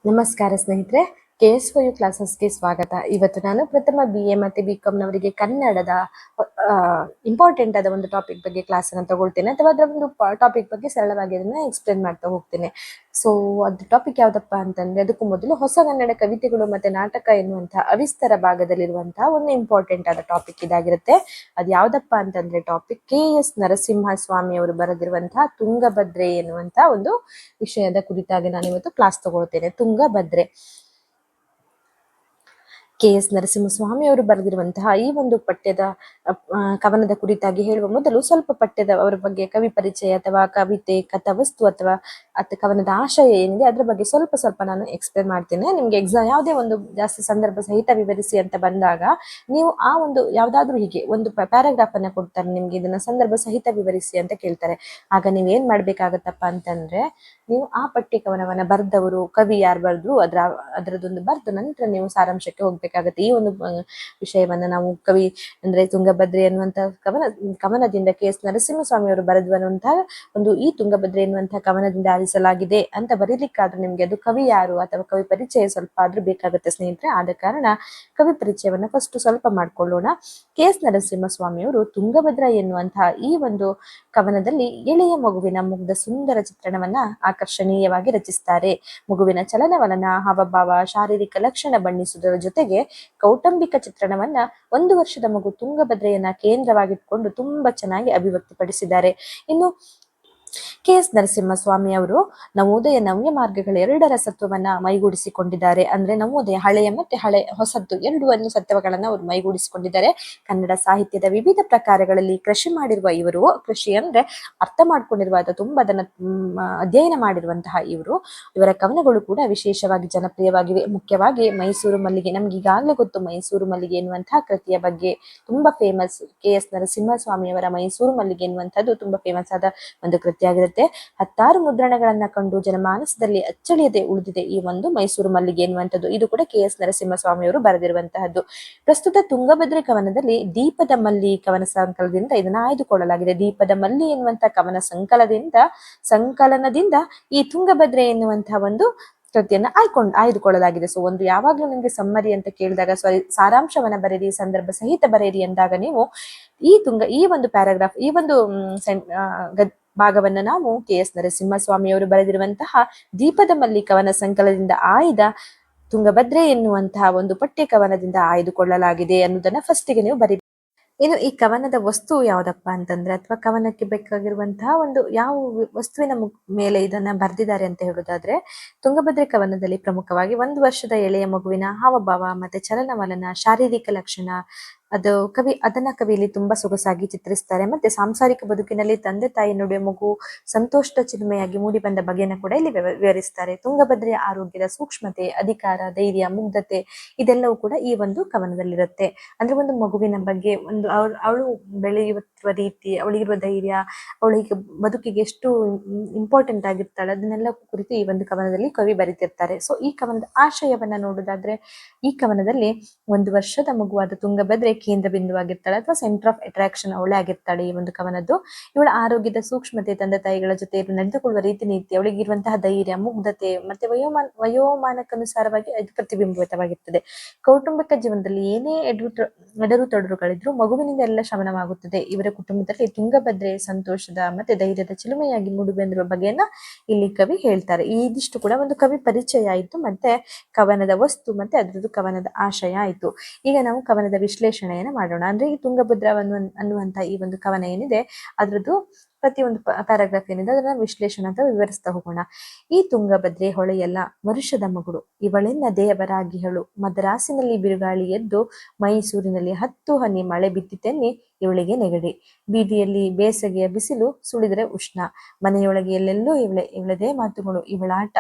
ನಮಸ್ಕಾರ ಸ್ನೇಹಿತರೆ, KS4U ಕ್ಲಾಸಸ್ಗೆ ಸ್ವಾಗತ. ಇವತ್ತು ನಾನು ಪ್ರಥಮ BA ಮತ್ತು BCom ನವರಿಗೆ ಕನ್ನಡದ ಇಂಪಾರ್ಟೆಂಟ್ ಆದ ಒಂದು ಟಾಪಿಕ್ ಬಗ್ಗೆ ಕ್ಲಾಸ್ ಅನ್ನು ತಗೊಳ್ತೇನೆ, ಅಥವಾ ಅದರ ಒಂದು ಟಾಪಿಕ್ ಬಗ್ಗೆ ಸರಳವಾಗಿ ಅದನ್ನ ಎಕ್ಸ್ಪ್ಲೇನ್ ಮಾಡ್ತಾ ಹೋಗ್ತೇನೆ. ಸೊ ಅದು ಟಾಪಿಕ್ ಯಾವ್ದಪ್ಪ ಅಂತಂದ್ರೆ, ಅದಕ್ಕೂ ಮೊದಲು ಹೊಸಗನ್ನಡ ಕವಿತೆಗಳು ಮತ್ತೆ ನಾಟಕ ಎನ್ನುವಂತಹ ಅವಿಸ್ತರ ಭಾಗದಲ್ಲಿರುವಂತಹ ಒಂದು ಇಂಪಾರ್ಟೆಂಟ್ ಆದ ಟಾಪಿಕ್ ಇದಾಗಿರುತ್ತೆ. ಅದು ಯಾವ್ದಪ್ಪ ಅಂತಂದ್ರೆ ಟಾಪಿಕ್ KS ನರಸಿಂಹಸ್ವಾಮಿ ಅವರು ಬರೆದಿರುವಂತಹ ತುಂಗಭದ್ರೆ ಎನ್ನುವಂತಹ ಒಂದು ವಿಷಯದ ಕುರಿತಾಗಿ ನಾನು ಇವತ್ತು ಕ್ಲಾಸ್ ತಗೊಳ್ತೇನೆ. ತುಂಗಭದ್ರೆ KS ನರಸಿಂಹಸ್ವಾಮಿ ಅವರು ಬರೆದಿರುವಂತಹ ಈ ಒಂದು ಪಠ್ಯದ ಕವನದ ಕುರಿತಾಗಿ ಹೇಳುವ ಮೊದಲು ಸ್ವಲ್ಪ ಪಠ್ಯದ ಅವರ ಬಗ್ಗೆ ಕವಿ ಪರಿಚಯ ಅಥವಾ ಕವಿತೆ, ಕಥಾವಸ್ತು ಅಥವಾ ಕವನದ ಆಶಯ ಏನಿದೆ ಅದರ ಬಗ್ಗೆ ಸ್ವಲ್ಪ ನಾನು ಎಕ್ಸ್ಪ್ಲೇನ್ ಮಾಡ್ತೇನೆ. ನಿಮ್ಗೆ ಎಕ್ಸಾಮ್ ಯಾವುದೇ ಒಂದು ಜಾಸ್ತಿ ಸಂದರ್ಭ ಸಹಿತ ವಿವರಿಸಿ ಅಂತ ಬಂದಾಗ ನೀವು ಆ ಒಂದು ಯಾವ್ದಾದ್ರು ಹೀಗೆ ಒಂದು ಪ್ಯಾರಾಗ್ರಾಫ್ ಅನ್ನ ಕೊಡ್ತಾರೆ, ನಿಮ್ಗೆ ಇದನ್ನ ಸಂದರ್ಭ ಸಹಿತ ವಿವರಿಸಿ ಅಂತ ಕೇಳ್ತಾರೆ. ಆಗ ನೀವ್ ಏನ್ ಮಾಡ್ಬೇಕಾಗತ್ತಪ್ಪ ಅಂತಂದ್ರೆ, ನೀವು ಆ ಪಠ್ಯ ಕವನವನ್ನ ಬರ್ದವರು, ಕವಿ ಯಾರು ಬರ್ದ್ರು ಅದರದೊಂದು ಬರ್ದು ನಂತರ ನೀವು ಸಾರಾಂಶಕ್ಕೆ ಹೋಗ್ಬೇಕಾಗತ್ತೆ. ಈ ಒಂದು ವಿಷಯವನ್ನ ನಾವು ಕವಿ ಅಂದ್ರೆ ತುಂಗಭದ್ರೆ ಎನ್ನುವಂತ ಕವನದಿಂದ KS ನರಸಿಂಹಸ್ವಾಮಿ ಅವರು ಬರೆದುವಂತಹ ಒಂದು ಈ ತುಂಗಭದ್ರೆ ಎನ್ನುವಂತಹ ಕವನದಿಂದ ಆರಿಸಲಾಗಿದೆ ಅಂತ ಬರೀಲಿಕ್ಕಾದ್ರೂ ನಿಮ್ಗೆ ಅದು ಕವಿ ಯಾರು ಅಥವಾ ಕವಿ ಪರಿಚಯ ಸ್ವಲ್ಪ ಆದ್ರೂ ಬೇಕಾಗುತ್ತೆ ಸ್ನೇಹಿತರೆ. ಆದ ಕಾರಣ ಕವಿ ಪರಿಚಯವನ್ನ ಫಸ್ಟ್ ಸ್ವಲ್ಪ ಮಾಡ್ಕೊಳ್ಳೋಣ. KS ನರಸಿಂಹಸ್ವಾಮಿ ಅವರು ತುಂಗಭದ್ರ ಎನ್ನುವಂತಹ ಈ ಒಂದು ಕವನದಲ್ಲಿ ಎಳೆಯ ಮಗುವಿನ ಮುಗ್ಧ ಸುಂದರ ಚಿತ್ರಣವನ್ನ ಆಕರ್ಷಣೀಯವಾಗಿ ರಚಿಸುತ್ತಾರೆ. ಮಗುವಿನ ಚಲನವಲನ, ಹಾವಭಾವ, ಶಾರೀರಿಕ ಲಕ್ಷಣ ಬಣ್ಣಿಸುವುದರ ಜೊತೆಗೆ ಕೌಟುಂಬಿಕ ಚಿತ್ರಣವನ್ನ 1 ವರ್ಷದ ಮಗು ತುಂಗಭದ್ರೆಯನ್ನ ಕೇಂದ್ರವಾಗಿಟ್ಕೊಂಡು ತುಂಬಾ ಚೆನ್ನಾಗಿ ಅಭಿವ್ಯಕ್ತಿಪಡಿಸಿದ್ದಾರೆ. ಇನ್ನು KS ನರಸಿಂಹಸ್ವಾಮಿ ಅವರು ನವೋದಯ ನವ್ಯ ಮಾರ್ಗಗಳ ಎರಡರ ಸತ್ವವನ್ನ ಮೈಗೂಡಿಸಿಕೊಂಡಿದ್ದಾರೆ. ಅಂದ್ರೆ ನವೋದಯ ಹಳೆಯ ಮತ್ತೆ ಹೊಸದ್ದು ಎರಡು ಸತ್ವಗಳನ್ನ ಅವರು ಮೈಗೂಡಿಸಿಕೊಂಡಿದ್ದಾರೆ. ಕನ್ನಡ ಸಾಹಿತ್ಯದ ವಿವಿಧ ಪ್ರಕಾರಗಳಲ್ಲಿ ಕೃಷಿ ಮಾಡಿರುವ ಇವರು, ಕೃಷಿ ಅಂದ್ರೆ ಅರ್ಥ ಮಾಡ್ಕೊಂಡಿರುವ ಅಥವಾ ತುಂಬಾ ಅದನ್ನ ಅಧ್ಯಯನ ಮಾಡಿರುವಂತಹ ಇವರ ಕವನಗಳು ಕೂಡ ವಿಶೇಷವಾಗಿ ಜನಪ್ರಿಯವಾಗಿವೆ. ಮುಖ್ಯವಾಗಿ ಮೈಸೂರು ಮಲ್ಲಿಗೆ, ನಮ್ಗೆ ಈಗಾಗಲೇ ಗೊತ್ತು ಮೈಸೂರು ಮಲ್ಲಿಗೆ ಎನ್ನುವಂತಹ ಕೃತಿಯ ಬಗ್ಗೆ ತುಂಬಾ ಫೇಮಸ್. KS ನರಸಿಂಹಸ್ವಾಮಿ ಅವರ ಮೈಸೂರು ಮಲ್ಲಿಗೆ ಎನ್ನುವಂಥದ್ದು ತುಂಬಾ ಫೇಮಸ್ ಆದ ಒಂದು ಕೃತಿಯಾಗಿರುತ್ತೆ. 10 ಮುದ್ರಣಗಳನ್ನ ಕಂಡು ಜನಮಾನಸದಲ್ಲಿ ಅಚ್ಚಳಿಯದೆ ಉಳಿದಿದೆ ಈ ಒಂದು ಮೈಸೂರು ಮಲ್ಲಿಗೆ ಎನ್ನುವಂಥದ್ದು. ಇದು ಕೂಡ KS ನರಸಿಂಹಸ್ವಾಮಿ ಅವರು ಬರೆದಿರುವಂತಹದ್ದು. ಪ್ರಸ್ತುತ ತುಂಗಭದ್ರೆ ಕವನದಲ್ಲಿ ದೀಪದ ಮಲ್ಲಿ ಕವನ ಸಂಕಲನದಿಂದ ಇದನ್ನ ಆಯ್ದುಕೊಳ್ಳಲಾಗಿದೆ. ದೀಪದ ಮಲ್ಲಿ ಎನ್ನುವಂತಹ ಕವನ ಸಂಕಲನದಿಂದ ಈ ತುಂಗಭದ್ರೆ ಎನ್ನುವಂತಹ ಒಂದು ಕೃತಿಯನ್ನ ಆಯ್ದುಕೊಳ್ಳಲಾಗಿದೆ. ಸೊ ಒಂದು ಯಾವಾಗ್ಲೂ ನಿಮ್ಗೆ ಸಮ್ಮರಿ ಅಂತ ಕೇಳಿದಾಗ, ಸಾರಾಂಶವನ್ನ ಬರೆಯಿರಿ, ಸಂದರ್ಭ ಸಹಿತ ಬರೆಯಿರಿ ಅಂದಾಗ ನೀವು ಈ ಒಂದು ಪ್ಯಾರಾಗ್ರಾಫ್, ಈ ಒಂದು ಭಾಗವನ್ನ ನಾವು KS ನರಸಿಂಹಸ್ವಾಮಿ ಅವರು ಬರೆದಿರುವಂತಹ ದೀಪದ ಮಲ್ಲಿ ಕವನ ಸಂಕಲನದಿಂದ ಆಯ್ದ ತುಂಗಭದ್ರೆ ಎನ್ನುವಂತಹ ಒಂದು ಪಠ್ಯ ಕವನದಿಂದ ಆಯ್ದುಕೊಳ್ಳಲಾಗಿದೆ ಅನ್ನೋದನ್ನ ಫಸ್ಟಿಗೆ ನೀವು ಬರೀ. ಇನ್ನು ಈ ಕವನದ ವಸ್ತು ಯಾವ್ದಪ್ಪ ಅಂತಂದ್ರೆ, ಅಥವಾ ಕವನಕ್ಕೆ ಬೇಕಾಗಿರುವಂತಹ ಒಂದು ಯಾವ ವಸ್ತುವಿನ ಮೇಲೆ ಇದನ್ನ ಬರ್ದಿದ್ದಾರೆ ಅಂತ ಹೇಳುದಾದ್ರೆ, ತುಂಗಭದ್ರೆ ಕವನದಲ್ಲಿ ಪ್ರಮುಖವಾಗಿ 1 ವರ್ಷದ ಎಳೆಯ ಮಗುವಿನ ಹಾವಭಾವ ಮತ್ತೆ ಚಲನವಲನ, ಶಾರೀರಿಕ ಲಕ್ಷಣ ಅದನ್ನ ಕವಿಯಲ್ಲಿ ತುಂಬಾ ಸೊಗಸಾಗಿ ಚಿತ್ರಿಸ್ತಾರೆ. ಮತ್ತೆ ಸಾಂಸಾರಿಕ ಬದುಕಿನಲ್ಲಿ ತಂದೆ ತಾಯಿ ನಡುವೆ ಮಗು ಸಂತೋಷದ ಚಿಲುಮೆಯಾಗಿ ಮೂಡಿ ಬಂದ ಬಗೆಯನ್ನು ಕೂಡ ಇಲ್ಲಿ ವಿವರಿಸ್ತಾರೆ. ತುಂಗಭದ್ರೆಯ ಆರೋಗ್ಯದ ಸೂಕ್ಷ್ಮತೆ, ಅಧಿಕಾರ, ಧೈರ್ಯ, ಮುಗ್ಧತೆ ಇದೆಲ್ಲವೂ ಕೂಡ ಈ ಒಂದು ಕವನದಲ್ಲಿರುತ್ತೆ. ಅಂದ್ರೆ ಒಂದು ಮಗುವಿನ ಬಗ್ಗೆ, ಒಂದು ಅವಳು ಬೆಳೆಯುವ ರೀತಿ, ಅವಳಿಗಿರುವ ಧೈರ್ಯ, ಅವಳಿಗೆ ಬದುಕಿಗೆ ಎಷ್ಟು ಇಂಪಾರ್ಟೆಂಟ್ ಆಗಿರ್ತಾಳೆ ಅದನ್ನೆಲ್ಲ ಕುರಿತು ಈ ಒಂದು ಕವನದಲ್ಲಿ ಕವಿ ಬರೀತಿರ್ತಾರೆ. ಸೊ ಈ ಕವನದ ಆಶಯವನ್ನ ನೋಡೋದಾದ್ರೆ, ಈ ಕವನದಲ್ಲಿ 1 ವರ್ಷದ ಮಗುವಾದ ತುಂಗಭದ್ರೆ ಕೇಂದ್ರ ಬಿಂದುವಾಗಿರ್ತಾಳೆ ಅಥವಾ ಸೆಂಟರ್ ಆಫ್ ಅಟ್ರಾಕ್ಷನ್ ಅವಳೇ ಆಗಿರ್ತಾಳೆ. ಈ ಒಂದು ಕವನದ್ದು ಇವಳ ಆರೋಗ್ಯದ ಸೂಕ್ಷ್ಮತೆ, ತಂದೆ ತಾಯಿಗಳ ಜೊತೆ ನಡೆದುಕೊಳ್ಳುವ ರೀತಿ ನೀತಿ, ಅವಳಿಗಿರುವಂತಹ ಧೈರ್ಯ, ಮುಗ್ಧತೆ ಮತ್ತೆ ವಯೋಮಾನಕ್ಕನುಸಾರವಾಗಿ ಅದು ಪ್ರತಿಬಿಂಬಿತವಾಗಿರ್ತದೆ. ಕೌಟುಂಬಿಕ ಜೀವನದಲ್ಲಿ ಏನೇ ಎಡರು ತೊಡರುಗಳಿದ್ರು ಮಗುವಿನಿಂದ ಎಲ್ಲ ಶಮನವಾಗುತ್ತದೆ. ಇವರ ಕುಟುಂಬದಲ್ಲಿ ತುಂಗಭದ್ರೆ ಸಂತೋಷದ ಮತ್ತೆ ಧೈರ್ಯದ ಚಿಲುಮೆಯಾಗಿ ಮೂಡಿಬಂದಿರುವ ಬಗೆಯನ್ನ ಇಲ್ಲಿ ಕವಿ ಹೇಳ್ತಾರೆ. ಇದಿಷ್ಟು ಕೂಡ ಒಂದು ಕವಿ ಪರಿಚಯ ಆಯ್ತು, ಮತ್ತೆ ಕವನದ ವಸ್ತು, ಮತ್ತೆ ಅದರದ್ದು ಕವನದ ಆಶಯ ಆಯ್ತು. ಈಗ ನಾವು ಕವನದ ವಿಶ್ಲೇಷಣೆಯನ್ನ ಮಾಡೋಣ. ಅಂದ್ರೆ ಈ ತುಂಗಭದ್ರ ಅನ್ನುವಂತ ಈ ಒಂದು ಕವನ ಏನಿದೆ ಅದರದ್ದು ಪ್ರತಿಯೊಂದು ಪ್ಯಾರಾಗ್ರಾಫ್ ಏನಿದೆ ಅದನ್ನ ವಿಶ್ಲೇಷಣೆ ಅಂತ ವಿವರಿಸ್ತಾ ಹೋಗೋಣ. ಈ ತುಂಗಭದ್ರೆ ಹೊಳೆಯಲ್ಲ, ವರುಷದ ಮಗಳು ಇವಳೆನ್ನ ದೇವರಾಗಿಹಳು, ಮದ್ರಾಸಿನಲ್ಲಿ ಬಿರುಗಾಳಿ ಎದ್ದು ಮೈಸೂರಿನಲ್ಲಿ 10 ಹನಿ ಮಳೆ ಬಿದ್ದಿತೆನ್ನಿ ಇವಳಿಗೆ ನೆಗಡಿ, ಬೀದಿಯಲ್ಲಿ ಬೇಸಗೆಯ ಬಿಸಿಲು ಸುಳಿದರೆ ಉಷ್ಣ, ಮನೆಯೊಳಗೆ ಎಲ್ಲೆಲ್ಲೂ ಇವಳದೇ ಮಾತುಗಳು, ಇವಳಾಟ.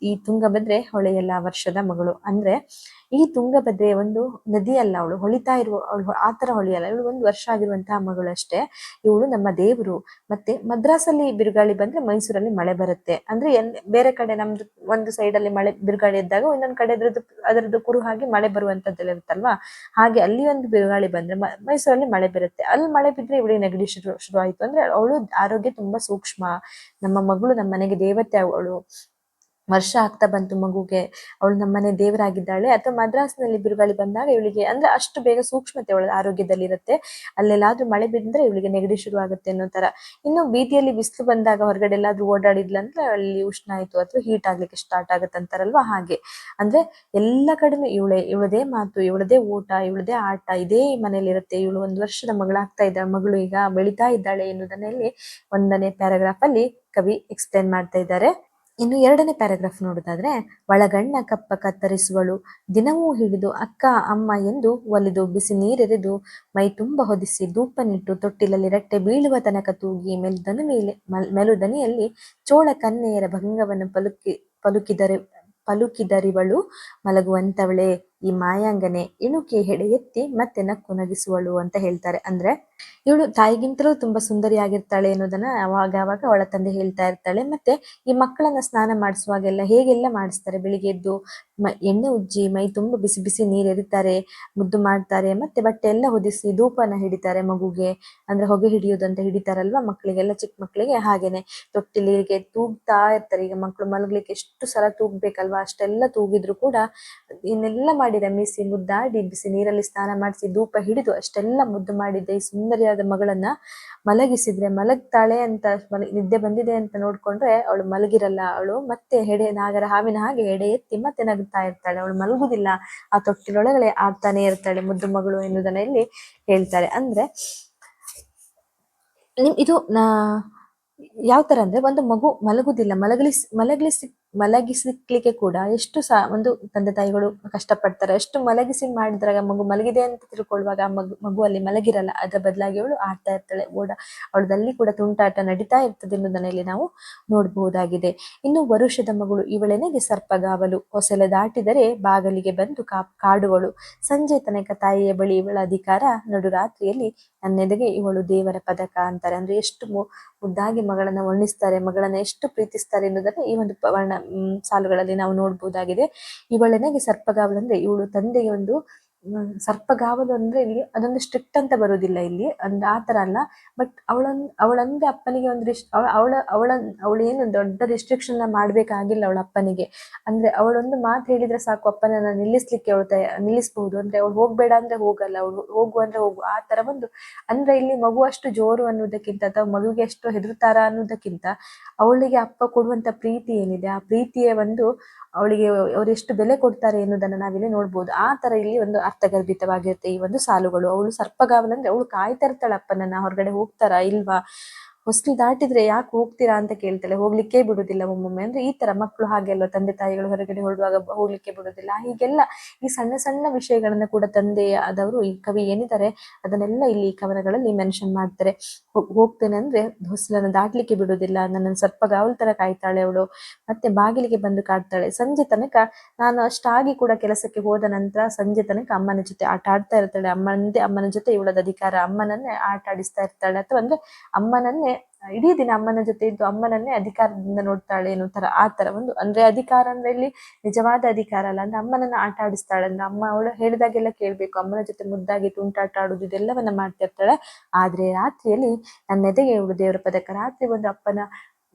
ಈ ತುಂಗಭದ್ರೆ ಹೊಳೆಯಲ್ಲ, ವರ್ಷದ ಮಗಳು ಅಂದ್ರೆ ಈ ತುಂಗಭದ್ರೆ ಒಂದು ನದಿ ಅಲ್ಲ, ಅವಳು ಹೊಳಿತಾ ಅವಳು ಆತರ ಹೊಳೆಯಲ್ಲ, ಇವಳು 1 ವರ್ಷ ಆಗಿರುವಂತಹ ಮಗಳು ಅಷ್ಟೇ. ಇವಳು ನಮ್ಮ ದೇವರು. ಮತ್ತೆ ಮದ್ರಾಸಲ್ಲಿ ಬಿರುಗಾಳಿ ಬಂದ್ರೆ ಮೈಸೂರಲ್ಲಿ ಮಳೆ ಬರುತ್ತೆ. ಅಂದ್ರೆ ಬೇರೆ ಕಡೆ ನಮ್ದು ಒಂದು ಸೈಡ್ ಅಲ್ಲಿ ಬಿರುಗಾಳಿ ಇದ್ದಾಗ ಇನ್ನೊಂದ್ ಕಡೆ ಅದರದ್ದು ಕುರು ಹಾಗೆ ಮಳೆ ಬರುವಂತದ್ದೆಲ್ಲ ಇರುತ್ತಲ್ವಾ, ಹಾಗೆ ಅಲ್ಲಿ ಒಂದು ಬಿರುಗಾಳಿ ಬಂದ್ರೆ ಮೈಸೂರಲ್ಲಿ ಮಳೆ ಬರುತ್ತೆ. ಅಲ್ಲಿ ಮಳೆ ಬಿದ್ರೆ ಇವಳಿಗೆ ನೆಗಡಿ ಶುರು ಆಯ್ತು. ಅಂದ್ರೆ ಅವಳು ಆರೋಗ್ಯ ತುಂಬಾ ಸೂಕ್ಷ್ಮ, ನಮ್ಮ ಮಗಳು ನಮ್ಮ ಮನೆಗೆ ದೇವತೆ ಅವಳು, ವರ್ಷ ಆಗ್ತಾ ಬಂತು ಮಗುಗೆ, ಅವಳು ನಮ್ಮನೆ ದೇವರಾಗಿದ್ದಾಳೆ. ಅಥವಾ ಮದ್ರಾಸ್ನಲ್ಲಿ ಬಿರುಗಾಳಿ ಬಂದಾಗ ಇವಳಿಗೆ ಅಂದ್ರೆ ಅಷ್ಟು ಬೇಗ ಸೂಕ್ಷ್ಮತೆ ಅವಳ ಆರೋಗ್ಯದಲ್ಲಿ ಇರುತ್ತೆ. ಅಲ್ಲೆಲ್ಲಾದ್ರೂ ಮಳೆ ಬಿದ್ರೆ ಇವಳಿಗೆ ನೆಗಡಿ ಶುರು ಆಗುತ್ತೆ ಅನ್ನೋ ತರ. ಇನ್ನು ಬೀದಿಯಲ್ಲಿ ಬಿಸಿಲು ಬಂದಾಗ ಹೊರಗಡೆ ಎಲ್ಲಾದ್ರೂ ಓಡಾಡಿದ್ಲಂದ್ರೆ ಅಲ್ಲಿ ಉಷ್ಣ ಆಯ್ತು ಅಥವಾ ಹೀಟ್ ಆಗ್ಲಿಕ್ಕೆ ಸ್ಟಾರ್ಟ್ ಆಗುತ್ತೆ ಅಂತಾರಲ್ವಾ ಹಾಗೆ. ಅಂದ್ರೆ ಎಲ್ಲ ಕಡೆನೂ ಇವಳದೇ ಮಾತು, ಇವಳದೇ ಊಟ, ಇವಳದೇ ಆಟ ಇದೇ ಮನೇಲಿ ಇರುತ್ತೆ. ಇವಳು 1 ವರ್ಷದ ಮಗಳಾಗ್ತಾ ಇದ್ದಾಳೆ, ಮಗಳು ಈಗ ಬೆಳಿತಾ ಇದ್ದಾಳೆ ಎನ್ನುವುದನ್ನ ಇಲ್ಲಿ 1ನೇ ಪ್ಯಾರಾಗ್ರಾಫ್ ಅಲ್ಲಿ ಕವಿ ಎಕ್ಸ್ಪ್ಲೇನ್ ಮಾಡ್ತಾ ಇದ್ದಾರೆ. ಇನ್ನು 2ನೇ ಪ್ಯಾರಾಗ್ರಾಫ್ ನೋಡೋದಾದ್ರೆ, ಒಳಗಣ್ಣ ಕಪ್ಪ ಕತ್ತರಿಸುವಳು, ದಿನವೂ ಹಿಡಿದು ಅಕ್ಕ ಅಮ್ಮ ಎಂದು ಒಲಿದು ಬಿಸಿ ನೀರೆರೆದು ಮೈ ತುಂಬ ಹೊದಿಸಿ ಧೂಪನಿಟ್ಟು ತೊಟ್ಟಿಲಲ್ಲಿ ರಟ್ಟೆ ಬೀಳುವ ತನಕ ತೂಗಿ ಮೆಲುದನಿಯಲ್ಲಿ ಚೋಳ ಕನ್ಯೆಯರ ಭಂಗವನ್ನು ಪಲುಕಿದರಿವಳು ಮಲಗುವಂತವಳೆ ಈ ಮಾಯಾಂಗನೆ ಇಣುಕಿ ಹೆಡೆ ಎತ್ತಿ ಮತ್ತೆ ನಕ್ಕು ನಗಿಸುವಳು ಅಂತ ಹೇಳ್ತಾರೆ. ಅಂದ್ರೆ ಇವಳು ತಾಯಿಗಿಂತಲೂ ತುಂಬಾ ಸುಂದರಿಯಾಗಿರ್ತಾಳೆ ಅನ್ನೋದನ್ನ ಅವಾಗ ಅವಳ ತಂದೆ ಹೇಳ್ತಾ ಇರ್ತಾಳೆ. ಮತ್ತೆ ಈ ಮಕ್ಕಳನ್ನ ಸ್ನಾನ ಮಾಡಿಸುವಾಗೆಲ್ಲ ಹೇಗೆಲ್ಲ ಮಾಡಿಸ್ತಾರೆ, ಬೆಳಿಗ್ಗೆ ಎದ್ದು ಎಣ್ಣೆ ಉಜ್ಜಿ ಮೈ ತುಂಬ ಬಿಸಿ ಬಿಸಿ ನೀರು ಎರಿತಾರೆ, ಮುದ್ದು ಮಾಡ್ತಾರೆ, ಮತ್ತೆ ಬಟ್ಟೆ ಎಲ್ಲ ಹೊದಿಸಿ ಧೂಪನ ಹಿಡಿತಾರೆ ಮಗುಗೆ. ಅಂದ್ರೆ ಹೊಗೆ ಹಿಡಿಯೋದಂತ ಹಿಡಿತಾರಲ್ವಾ ಮಕ್ಕಳಿಗೆಲ್ಲ, ಚಿಕ್ಕ ಮಕ್ಕಳಿಗೆ. ಹಾಗೇನೆ ತೊಟ್ಟಿಲಿಗೆ ತೂಗ್ತಾ ಇರ್ತಾರೆ. ಈಗ ಮಕ್ಕಳು ಮಲಗ್ಲಿಕ್ಕೆ ಎಷ್ಟು ಸಲ ತೂಗ್ಬೇಕಲ್ವಾ, ಅಷ್ಟೆಲ್ಲ ತೂಗಿದ್ರು ಕೂಡ ಇನ್ನೆಲ್ಲ ಮಾಡಿ ರಮಿಸಿ ಮುದ್ದಾಡಿ ಬಿಸಿ ನೀರಲ್ಲಿ ಸ್ನಾನ ಮಾಡಿಸಿ ಧೂಪ ಹಿಡಿದು ಅಷ್ಟೆಲ್ಲ ಮುದ್ದು ಮಾಡಿದ್ದೆ ಈ ಸುಂದರಿಯಾದ ಮಗಳನ್ನ ಮಲಗಿಸಿದ್ರೆ ಮಲಗ್ತಾಳೆ ಅಂತ ನಿದ್ದೆ ಬಂದಿದೆ ಅಂತ ನೋಡ್ಕೊಂಡ್ರೆ ಅವಳು ಮಲಗಿರಲ್ಲ. ಅವಳು ಮತ್ತೆ ನಾಗರ ಹಾವಿನ ಹಾಗೆ ಎಡೆ ಎತ್ತಿ ಮತ್ತೆ ನಗುತ್ತಾ ಇರ್ತಾಳೆ. ಅವಳು ಮಲಗುದಿಲ್ಲ, ಆ ತೊಟ್ಟಿಲೊಳಗಡೆ ಆಡ್ತಾನೆ ಇರ್ತಾಳೆ ಮುದ್ದು ಮಗಳು ಎನ್ನುವುದನ್ನ ಇಲ್ಲಿ ಹೇಳ್ತಾರೆ. ಅಂದ್ರೆ ಇದು ಯಾವ ತರ ಅಂದ್ರೆ, ಒಂದು ಮಗು ಮಲಗುದಿಲ್ಲ, ಮಲಗಿಸ್ಲಿಕ್ಕೆ ಕೂಡ ಎಷ್ಟು ಒಂದು ತಂದೆ ತಾಯಿಗಳು ಕಷ್ಟಪಡ್ತಾರೆ. ಅಷ್ಟು ಮಲಗಿಸಿ ಮಾಡಿದ್ರಾಗ ಮಗು ಮಲಗಿದೆ ಅಂತ ತಿಳ್ಕೊಳ್ಳುವಾಗ ಆ ಮಗು ಅಲ್ಲಿ ಮಲಗಿರಲ್ಲ, ಅದರ ಬದಲಾಗಿ ಅವಳು ಆಡ್ತಾ ಇರ್ತಾಳೆ, ಅವಳದಲ್ಲಿ ಕೂಡ ತುಂಟಾಟ ನಡೀತಾ ಇರ್ತದೆ ಎನ್ನುವುದನ್ನ ಇಲ್ಲಿ ನಾವು ನೋಡಬಹುದಾಗಿದೆ. ಇನ್ನು ವರುಷದ ಮಗಳು ಇವಳೆನೆಗೆ ಸರ್ಪಗಾವಲು, ಹೊಸಲೆ ದಾಟಿದರೆ ಬಾಗಲಿಗೆ ಬಂದು ಕಾಡುವಳು, ಸಂಜೆ ತನಕ ತಾಯಿಯ ಬಳಿ ಇವಳ ಅಧಿಕಾರ, ನಡು ರಾತ್ರಿಯಲ್ಲಿ ನನ್ನೆದೆಗೆ ಇವಳು ದೇವರ ಪದಕ ಅಂತಾರೆ. ಅಂದ್ರೆ ಎಷ್ಟು ಮುದ್ದಾಗಿ ಮಗಳನ್ನ ವರ್ಣಿಸ್ತಾರೆ, ಮಗಳನ್ನ ಎಷ್ಟು ಪ್ರೀತಿಸ್ತಾರೆ ಎನ್ನುವುದನ್ನ ಈ ಒಂದು ಸಾಲುಗಳಲ್ಲಿ ನಾವು ನೋಡಬಹುದಾಗಿದೆ. ಇವಳೆನಗೆ ಸರ್ಪಗಾವಲು ಅಂದ್ರೆ ಇವಳು ತಂದೆಗೆ ಒಂದು ಸರ್ಪಗಾವಲು ಅಂದ್ರೆ ಇಲ್ಲಿ ಅದೊಂದು ಸ್ಟ್ರಿಕ್ಟ್ ಅಂತ ಬರುವುದಿಲ್ಲ ಇಲ್ಲಿ, ಅಂದ್ರೆ ಆ ತರ ಅಲ್ಲ. ಬಟ್ ಅವಳಂದ್ರೆ ಅಪ್ಪನಿಗೆ ಒಂದು ಅವಳು ಏನು ದೊಡ್ಡ ರಿಸ್ಟ್ರಿಕ್ಷನ್ ಮಾಡ್ಬೇಕಾಗಿಲ್ಲ ಅವಳ ಅಪ್ಪನಿಗೆ. ಅಂದ್ರೆ ಅವಳೊಂದು ಮಾತು ಹೇಳಿದ್ರೆ ಸಾಕು ಅಪ್ಪನನ್ನ ನಿಲ್ಲಿಸ್ಲಿಕ್ಕೆ ನಿಲ್ಲಿಸಬಹುದು. ಅಂದ್ರೆ ಅವಳು ಹೋಗ್ಬೇಡ ಅಂದ್ರೆ ಹೋಗಲ್ಲ, ಅವಳು ಹೋಗು ಅಂದ್ರೆ ಹೋಗು, ಆ ತರ ಒಂದು. ಅಂದ್ರೆ ಇಲ್ಲಿ ಮಗು ಅಷ್ಟು ಜೋರು ಅನ್ನೋದಕ್ಕಿಂತ ಅಥವಾ ಮಗುಗೆ ಎಷ್ಟು ಹೆದರ್ತಾರ ಅನ್ನೋದಕ್ಕಿಂತ ಅವಳಿಗೆ ಅಪ್ಪ ಕೊಡುವಂತ ಪ್ರೀತಿ ಏನಿದೆ, ಆ ಪ್ರೀತಿಯ ಒಂದು ಅವಳಿಗೆ ಅವ್ರು ಎಷ್ಟು ಬೆಲೆ ಕೊಡ್ತಾರೆ ಎನ್ನುವುದನ್ನ ನಾವಿಲ್ಲಿ ನೋಡ್ಬೋದು. ಆ ತರ ಇಲ್ಲಿ ಒಂದು ಅರ್ಥಗರ್ಭಿತವಾಗಿರುತ್ತೆ ಈ ಒಂದು ಸಾಲುಗಳು. ಅವಳು ಸರ್ಪಗಾವಲಂದ್ರೆ ಅವಳು ಕಾಯ್ತಾ ಇರ್ತಾಳೆ ಅಪ್ಪನನ್ನ, ಹೊರಗಡೆ ಹೋಗ್ತಾರಾ ಇಲ್ವಾ, ಹೊಸ್ಲು ದಾಟಿದ್ರೆ ಯಾಕೆ ಹೋಗ್ತೀರಾ ಅಂತ ಕೇಳ್ತಾಳೆ, ಹೋಗ್ಲಿಕ್ಕೆ ಬಿಡುದಿಲ್ಲ ಒಮ್ಮೊಮ್ಮೆ. ಅಂದ್ರೆ ಈ ತರ ಮಕ್ಕಳು ಹಾಗೆ ಅಲ್ವಾ, ತಂದೆ ತಾಯಿಗಳು ಹೊರಗಡೆ ಹೊರಡುವಾಗ ಹೋಗ್ಲಿಕ್ಕೆ ಬಿಡುದಿಲ್ಲ. ಹೀಗೆಲ್ಲ ಈ ಸಣ್ಣ ಸಣ್ಣ ವಿಷಯಗಳನ್ನ ಕೂಡ ತಂದೆ ಆದವರು ಈ ಕವಿ ಏನಿದ್ದಾರೆ ಅದನ್ನೆಲ್ಲ ಇಲ್ಲಿ ಕವನಗಳಲ್ಲಿ ಮೆನ್ಷನ್ ಮಾಡ್ತಾರೆ. ಹೋಗ್ತೇನೆ ಅಂದ್ರೆ ಹೊಸಲನ್ನು ದಾಟ್ಲಿಕ್ಕೆ ಬಿಡುದಿಲ್ಲ, ನನ್ನನ್ನು ಸರ್ಪಗಾವಲ್ ತರ ಕಾಯ್ತಾಳೆ ಅವಳು, ಮತ್ತೆ ಬಾಗಿಲಿಗೆ ಬಂದು ಕಾಡ್ತಾಳೆ. ಸಂಜೆ ತನಕ ನಾನು ಅಷ್ಟಾಗಿ ಕೂಡ ಕೆಲಸಕ್ಕೆ ಹೋದ ನಂತರ ಸಂಜೆ ತನಕ ಅಮ್ಮನ ಜೊತೆ ಆಟ ಆಡ್ತಾ ಇರ್ತಾಳೆ. ಅಮ್ಮನ ಜೊತೆ ಇವಳದ ಅಧಿಕಾರ, ಅಮ್ಮನನ್ನೇ ಆಟ ಆಡಿಸ್ತಾ ಇರ್ತಾಳೆ. ಅಥವಾ ಅಂದ್ರೆ ಅಮ್ಮನನ್ನೇ ಇಡೀ ದಿನ ಅಮ್ಮನ ಜೊತೆ ಇದ್ದು ಅಮ್ಮನನ್ನೇ ಅಧಿಕಾರದಿಂದ ನೋಡ್ತಾಳೆ ಅನ್ನೋ ತರ. ಆ ತರ ಒಂದು ಅಂದ್ರೆ ಅಧಿಕಾರ ಅಂದ್ರೆ ಇಲ್ಲಿ ನಿಜವಾದ ಅಧಿಕಾರ ಅಲ್ಲ, ಅಂದ್ರೆ ಅಮ್ಮನನ್ನ ಆಟ ಆಡಿಸ್ತಾಳೆ. ಅಂದ್ರೆ ಅಮ್ಮ ಅವಳು ಹೇಳಿದಾಗೆಲ್ಲ ಕೇಳ್ಬೇಕು, ಅಮ್ಮನ ಜೊತೆ ಮುದ್ದಾಗಿ ತುಂಟಾಟ ಆಡುದು ಇದೆಲ್ಲವನ್ನ ಮಾಡ್ತಿರ್ತಾಳೆ. ಆದ್ರೆ ರಾತ್ರಿಯಲ್ಲಿ ನನ್ನ ಎದೆಗೆ ಇವಳು ದೇವರ ಪದಕ. ರಾತ್ರಿ ಒಂದು ಅಪ್ಪನ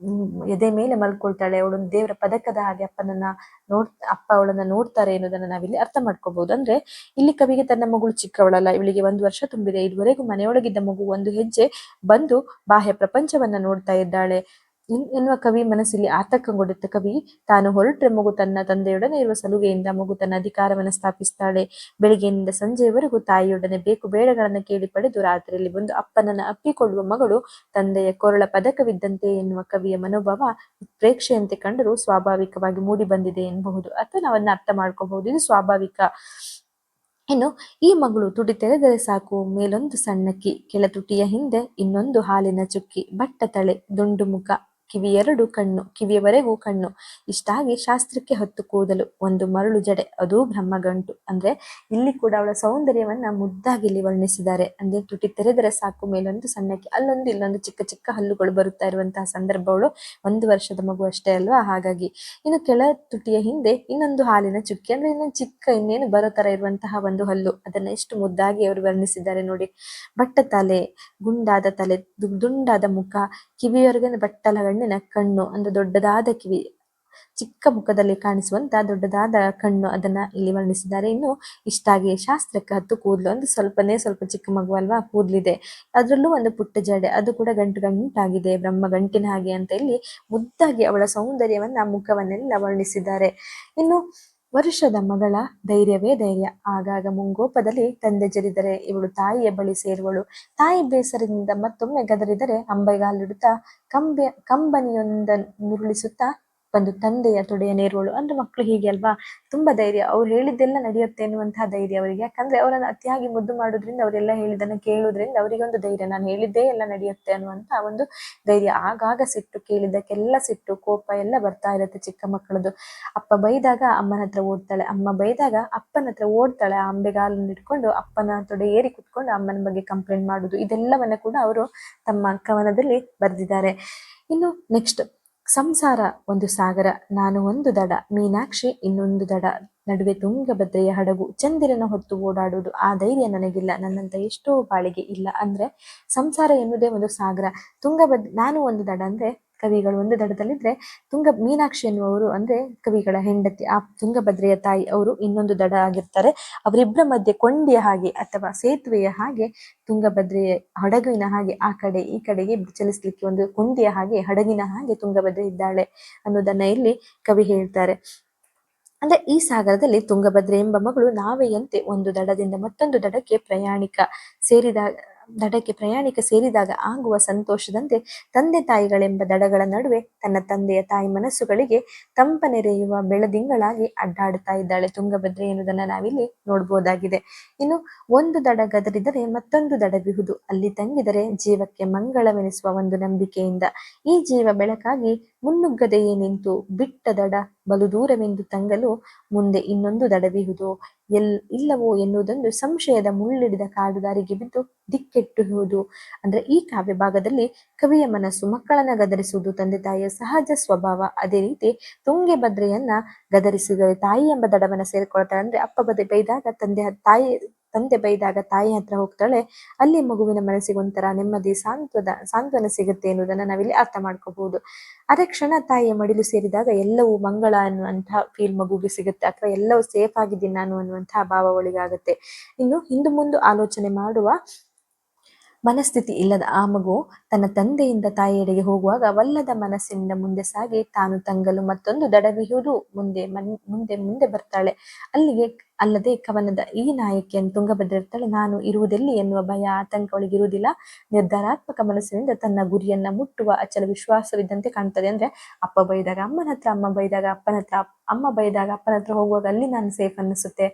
ಎದೆ ಮೇಲೆ ಮಲ್ಕೊಳ್ತಾಳೆ ಅವಳು, ದೇವರ ಪದಕದ ಹಾಗೆ ಅಪ್ಪ ಅವಳನ್ನ ನೋಡ್ತಾರೆ ಎನ್ನುವುದನ್ನ ನಾವಿಲ್ಲಿ ಅರ್ಥ ಮಾಡ್ಕೋಬಹುದು. ಅಂದ್ರೆ ಇಲ್ಲಿ ಕವಿಗೆ ತನ್ನ ಮಗಳು ಚಿಕ್ಕವಳಲ್ಲ, ಇವಳಿಗೆ 1 ವರ್ಷ ತುಂಬಿದೆ, ಇದುವರೆಗೂ ಮನೆಯೊಳಗಿದ್ದ ಮಗು ಒಂದು ಹೆಜ್ಜೆ ಬಂದು ಬಾಹ್ಯ ಪ್ರಪಂಚವನ್ನ ನೋಡ್ತಾ ಇದ್ದಾಳೆ ಎನ್ನುವ ಕವಿ ಮನಸ್ಸಲ್ಲಿ ಆತಂಕಗೊಂಡುತ್ತೆ. ಕವಿ ತಾನು ಹೊರಟ್ರೆ ಮಗು ತನ್ನ ತಂದೆಯೊಡನೆ ಇರುವ ಸಲುಗೆಯಿಂದ ಮಗು ತನ್ನ ಅಧಿಕಾರವನ್ನು ಸ್ಥಾಪಿಸ್ತಾಳೆ. ಬೆಳಿಗ್ಗೆಯಿಂದ ಸಂಜೆಯವರೆಗೂ ತಾಯಿಯೊಡನೆ ಬೇಕು ಬೇಡಗಳನ್ನು ಕೇಳಿ ಪಡೆದು ರಾತ್ರಿಯಲ್ಲಿ ಬಂದು ಅಪ್ಪನನ್ನ ಅಪ್ಪಿಕೊಳ್ಳುವ ಮಗಳು ತಂದೆಯ ಕೊರಳ ಪದಕವಿದ್ದಂತೆ ಎನ್ನುವ ಕವಿಯ ಮನೋಭಾವ ಪ್ರೇಕ್ಷೆಯಂತೆ ಕಂಡರೂ ಸ್ವಾಭಾವಿಕವಾಗಿ ಮೂಡಿ ಬಂದಿದೆ ಎನ್ನಬಹುದು, ಅಥವಾ ನಾವನ್ನ ಅರ್ಥ ಮಾಡ್ಕೋಬಹುದು. ಇದು ಸ್ವಾಭಾವಿಕ. ಇನ್ನು ಈ ಮಗಳು ತುಟಿ ತೆರೆದರೆ ಸಾಕು, ಮೇಲೊಂದು ಸಣ್ಣಕ್ಕಿ, ಕೆಳ ತುಟಿಯ ಹಿಂದೆ ಇನ್ನೊಂದು ಹಾಲಿನ ಚುಕ್ಕಿ, ಬಟ್ಟ ತಲೆ, ದುಂಡು ಮುಖ, ಕಿವಿಯವರೆಗೂ ಕಣ್ಣು, ಇಷ್ಟಾಗಿ ಶಾಸ್ತ್ರಕ್ಕೆ ಹೊತ್ತು ಕೂದಲು, ಒಂದು ಮರಳು ಜಡೆ, ಅದೂ ಬ್ರಹ್ಮಗಂಟು. ಅಂದ್ರೆ ಇಲ್ಲಿ ಕೂಡ ಅವಳ ಸೌಂದರ್ಯವನ್ನ ಮುದ್ದಾಗಿ ಇಲ್ಲಿ ವರ್ಣಿಸಿದ್ದಾರೆ. ಅಂದ್ರೆ ತುಟಿ ತೆರೆದರೆ ಸಾಕು, ಮೇಲೊಂದು ಸಣ್ಣಕ್ಕಿ, ಅಲ್ಲೊಂದು ಇಲ್ಲೊಂದು ಚಿಕ್ಕ ಚಿಕ್ಕ ಹಲ್ಲುಗಳು ಬರುತ್ತಾ ಇರುವಂತಹ ಸಂದರ್ಭ. ಅವಳು 1 ವರ್ಷದ ಮಗು ಅಷ್ಟೇ ಅಲ್ವಾ, ಹಾಗಾಗಿ. ಇನ್ನು ಕೆಳ ತುಟಿಯ ಹಿಂದೆ ಇನ್ನೊಂದು ಹಾಲಿನ ಚುಕ್ಕಿ, ಅಂದ್ರೆ ಇನ್ನೊಂದು ಚಿಕ್ಕ ಇನ್ನೇನು ಬರೋ ತರ ಇರುವಂತಹ ಒಂದು ಹಲ್ಲು, ಅದನ್ನ ಎಷ್ಟು ಮುದ್ದಾಗಿ ಅವರು ವರ್ಣಿಸಿದ್ದಾರೆ ನೋಡಿ. ಬಟ್ಟ ತಲೆ, ಗುಂಡಾದ ತಲೆ, ದುಂಡಾದ ಮುಖ, ಕಿವಿಯವರೆಗೆ ಬಟ್ಟಲಗಣ್ಣಿನ ಕಣ್ಣು, ಅಂದ್ರೆ ದೊಡ್ಡದಾದ ಕಿವಿ, ಚಿಕ್ಕ ಮುಖದಲ್ಲಿ ಕಾಣಿಸುವಂತ ದೊಡ್ಡದಾದ ಕಣ್ಣು, ಅದನ್ನ ಇಲ್ಲಿ ವರ್ಣಿಸಿದ್ದಾರೆ. ಇನ್ನು ಇಷ್ಟಾಗಿ ಶಾಸ್ತ್ರಕ್ಕೆ ಹತ್ತು ಕೂದಲು, ಅಂದ್ರೆ ಸ್ವಲ್ಪ ಚಿಕ್ಕ ಮಗು ಅಲ್ವಾ, ಕೂದಲಿದೆ, ಅದರಲ್ಲೂ ಒಂದು ಪುಟ್ಟ ಜಡೆ, ಅದು ಕೂಡ ಗಂಟು ಗಂಟಾಗಿದೆ, ಬ್ರಹ್ಮ ಗಂಟಿನ ಹಾಗೆ ಅಂತ ಇಲ್ಲಿ ಮುದ್ದಾಗಿ ಅವಳ ಸೌಂದರ್ಯವನ್ನ, ಮುಖವನ್ನೆಲ್ಲ ವರ್ಣಿಸಿದ್ದಾರೆ. ಇನ್ನು ವರುಷದ ಮಗಳ ಧೈರ್ಯವೇ ಧೈರ್ಯ, ಆಗಾಗ ಮುಂಗೋಪದಲ್ಲಿ ತಂದೆ ಜರಿದರೆ ಇವಳು ತಾಯಿಯ ಬಳಿ ಸೇರುವಳು, ತಾಯಿ ಬೇಸರದಿಂದ ಮತ್ತೊಮ್ಮೆ ಗದರಿದರೆ ಅಂಬೆಗಾಲಿಡುತ್ತಾ ಕಂಬನಿಯೊಂದನ್ನುರುಳಿಸುತ್ತಾ ಬಂದು ತಂದೆಯ ತೊಡೆಯ ನೇರುವಳು. ಅಂದ್ರೆ ಮಕ್ಕಳು ಹೀಗೆ ಅಲ್ವಾ, ತುಂಬಾ ಧೈರ್ಯ, ಅವ್ರು ಹೇಳಿದ್ದೆಲ್ಲ ನಡೆಯುತ್ತೆ ಎನ್ನುವಂತಹ ಧೈರ್ಯ ಅವರಿಗೆ. ಯಾಕಂದ್ರೆ ಅವರನ್ನು ಅತಿಯಾಗಿ ಮುದ್ದು ಮಾಡೋದ್ರಿಂದ, ಅವರೆಲ್ಲ ಹೇಳಿದ್ದನ್ನ ಕೇಳುವುದರಿಂದ ಅವರಿಗೆ ಒಂದು ಧೈರ್ಯ, ನಾನು ಹೇಳಿದ್ದೇ ಎಲ್ಲ ನಡೆಯುತ್ತೆ ಅನ್ನುವಂತ ಒಂದು ಧೈರ್ಯ. ಆಗಾಗ ಸಿಟ್ಟು, ಕೇಳಿದ್ದಕ್ಕೆಲ್ಲ ಸಿಟ್ಟು, ಕೋಪ ಎಲ್ಲ ಬರ್ತಾ ಇರುತ್ತೆ ಚಿಕ್ಕ ಮಕ್ಕಳದು. ಅಪ್ಪ ಬೈದಾಗ ಅಮ್ಮನ ಹತ್ರ ಓಡ್ತಾಳೆ, ಅಮ್ಮ ಬೈದಾಗ ಅಪ್ಪನ ಹತ್ರ ಓಡ್ತಾಳೆ, ಆ ಅಂಬೆಗಾಲನ್ನು ಇಟ್ಕೊಂಡು ಅಪ್ಪನ ತೊಡೆ ಏರಿ ಕುತ್ಕೊಂಡು ಅಮ್ಮನ ಬಗ್ಗೆ ಕಂಪ್ಲೇಂಟ್ ಮಾಡುದು, ಇದೆಲ್ಲವನ್ನ ಕೂಡ ಅವರು ತಮ್ಮ ಕವನದಲ್ಲಿ ಬರೆದಿದ್ದಾರೆ. ಇನ್ನು ನೆಕ್ಸ್ಟ್, ಸಂಸಾರ ಒಂದು ಸಾಗರ, ನಾನು ಒಂದು ದಡ, ಮೀನಾಕ್ಷಿ ಇನ್ನೊಂದು ದಡ, ನಡುವೆ ತುಂಗಭದ್ರೆಯ ಹಡಗು, ಚಂದಿರನ ಹೊತ್ತು ಓಡಾಡುವುದು, ಆ ಧೈರ್ಯ ನನಗಿಲ್ಲ, ನನ್ನಂತ ಎಷ್ಟೋ ಬಾಳಿಗೆ ಇಲ್ಲ. ಅಂದ್ರೆ ಸಂಸಾರ ಎನ್ನುವುದೇ ಒಂದು ಸಾಗರ, ನಾನು ಒಂದು ದಡ ಅಂದ್ರೆ ಕವಿಗಳು ಒಂದು ದಡದಲ್ಲಿದ್ರೆ, ಮೀನಾಕ್ಷಿ ಎನ್ನುವರು ಅಂದ್ರೆ ಕವಿಗಳ ಹೆಂಡತಿ, ಆ ತುಂಗಭದ್ರೆಯ ತಾಯಿ, ಅವರು ಇನ್ನೊಂದು ದಡ ಆಗಿರ್ತಾರೆ. ಅವರಿಬ್ಬರ ಮಧ್ಯೆ ಕೊಂಡಿಯ ಹಾಗೆ ಅಥವಾ ಸೇತುವೆಯ ಹಾಗೆ, ತುಂಗಭದ್ರೆಯ ಹಡಗಿನ ಹಾಗೆ ಆ ಕಡೆ ಈ ಕಡೆಗೆ ಚಲಿಸ್ಲಿಕ್ಕೆ ಒಂದು ಕೊಂಡಿಯ ಹಾಗೆ, ಹಡಗಿನ ಹಾಗೆ ತುಂಗಭದ್ರೆ ಇದ್ದಾಳೆ ಅನ್ನೋದನ್ನ ಇಲ್ಲಿ ಕವಿ ಹೇಳ್ತಾರೆ. ಅಂದ್ರೆ ಈ ಸಾಗರದಲ್ಲಿ ತುಂಗಭದ್ರೆ ಎಂಬ ಮಗಳು ನಾವೆಯಂತೆ ಒಂದು ದಡದಿಂದ ಮತ್ತೊಂದು ದಡಕ್ಕೆ ಸೇರಿದಾಗ ಆಗುವ ಸಂತೋಷದಂತೆ, ತಂದೆ ತಾಯಿಗಳೆಂಬ ದಡಗಳ ನಡುವೆ ತನ್ನ ತಂದೆಯ ತಾಯಿ ಮನಸ್ಸುಗಳಿಗೆ ತಂಪನೆರೆಯುವ ಬೆಳದಿಂಗಳಾಗಿ ಅಡ್ಡಾಡುತ್ತಾ ಇದ್ದಾಳೆ ತುಂಗಭದ್ರೆ ಎನ್ನುವುದನ್ನ ನಾವಿಲ್ಲಿ ನೋಡ್ಬೋದಾಗಿದೆ. ಇನ್ನು ಒಂದು ದಡ ಗದರಿದರೆ ಮತ್ತೊಂದು ದಡವಿಹುದು, ಅಲ್ಲಿ ತಂಗಿದರೆ ಜೀವಕ್ಕೆ ಮಂಗಳವೆನಿಸುವ ಒಂದು ನಂಬಿಕೆಯಿಂದ, ಈ ಜೀವ ಬೆಳಕಾಗಿ ಮುನ್ನುಗ್ಗದೆಯೇ ನಿಂತು ಬಿಟ್ಟ ದಡ ಬಲು ದೂರವೆಂದು ತಂಗಲು, ಮುಂದೆ ಇನ್ನೊಂದು ದಡವಿಹುದು ಇಲ್ಲವೋ ಎನ್ನುವುದೊಂದು ಸಂಶಯದ ಮುಳ್ಳಿಡಿದ ಕಾಡುದಾರಿಗೆ ಬಿದ್ದು ದಿಕ್ಕೆಟ್ಟುವುದು. ಅಂದ್ರೆ ಈ ಕಾವ್ಯ ಭಾಗದಲ್ಲಿ ಕವಿಯ ಮನಸ್ಸು ಮಕ್ಕಳನ್ನ ಗದರಿಸುವುದು ತಂದೆ ತಾಯಿಯ ಸಹಜ ಸ್ವಭಾವ. ಅದೇ ರೀತಿ ತುಂಗಭದ್ರೆಯನ್ನ ಗದರಿಸಿದರೆ ತಾಯಿ ಎಂಬ ದಡವನ್ನ ಸೇರಿಕೊಳ್ತಾಳೆ. ಅಂದ್ರೆ ಅಪ್ಪ ಬೈದಾಗ ತಂದೆ ಬೈದಾಗ ತಾಯಿ ಹತ್ರ ಹೋಗ್ತಾಳೆ, ಅಲ್ಲಿ ಮಗುವಿನ ಮನಸ್ಸಿಗೆ ಒಂಥರ ನೆಮ್ಮದಿ, ಸಾಂತ್ವನ ಸಿಗುತ್ತೆ ಎನ್ನುವುದನ್ನ ನಾವಿಲ್ಲಿ ಅರ್ಥ ಮಾಡ್ಕೋಬಹುದು. ಅದೇ ಕ್ಷಣ ತಾಯಿಯ ಮಡಿಲು ಸೇರಿದಾಗ ಎಲ್ಲವೂ ಮಂಗಳ ಅನ್ನುವಂತಹ ಫೀಲ್ ಮಗುಗೆ ಸಿಗುತ್ತೆ, ಅಥವಾ ಎಲ್ಲವೂ ಸೇಫ್ ಆಗಿದ್ದೀನಿ ನಾನು ಅನ್ನುವಂತಹ ಭಾವ ಒಳಗಾಗುತ್ತೆ. ಇನ್ನು ಹಿಂದು ಮುಂದೆ ಆಲೋಚನೆ ಮಾಡುವ ಮನಸ್ಥಿತಿ ಇಲ್ಲದ ಆ ಮಗು ತನ್ನ ತಂದೆಯಿಂದ ತಾಯಿಯೆಡೆಗೆ ಹೋಗುವಾಗ ವಲ್ಲದ ಮನಸ್ಸಿನಿಂದ ಮುಂದೆ ಸಾಗಿ ತಾನು ತಂಗಲು ಮತ್ತೊಂದು ದಡವಿಹುದು ಮುಂದೆ ಬರ್ತಾಳೆ. ಅಲ್ಲದೆ ಕವನದ ಈ ನಾಯಕಿಯನ್ನು ತುಂಗಭದ್ರೆ ಇರ್ತಾಳೆ, ನಾನು ಇರುವುದೆಲ್ಲಿ ಎನ್ನುವ ಭಯ ಆತಂಕ ಒಳಗಿರುವುದಿಲ್ಲ, ನಿರ್ಧಾರಾತ್ಮಕ ಮನಸ್ಸಿನಿಂದ ತನ್ನ ಗುರಿಯನ್ನ ಮುಟ್ಟುವ ಅಚಲ ವಿಶ್ವಾಸವಿದ್ದಂತೆ ಕಾಣ್ತದೆ. ಅಂದ್ರೆ ಅಪ್ಪ ಬೈದಾಗ ಅಮ್ಮನ ಹತ್ರ, ಅಮ್ಮ ಬೈದಾಗ ಅಪ್ಪನ ಹತ್ರ, ಅಮ್ಮ ಬೈದಾಗ ಅಪ್ಪನ ಹತ್ರ ಹೋಗುವಾಗ ಅಲ್ಲಿ ನಾನು ಸೇಫ್ ಅನಿಸುತ್ತೆ,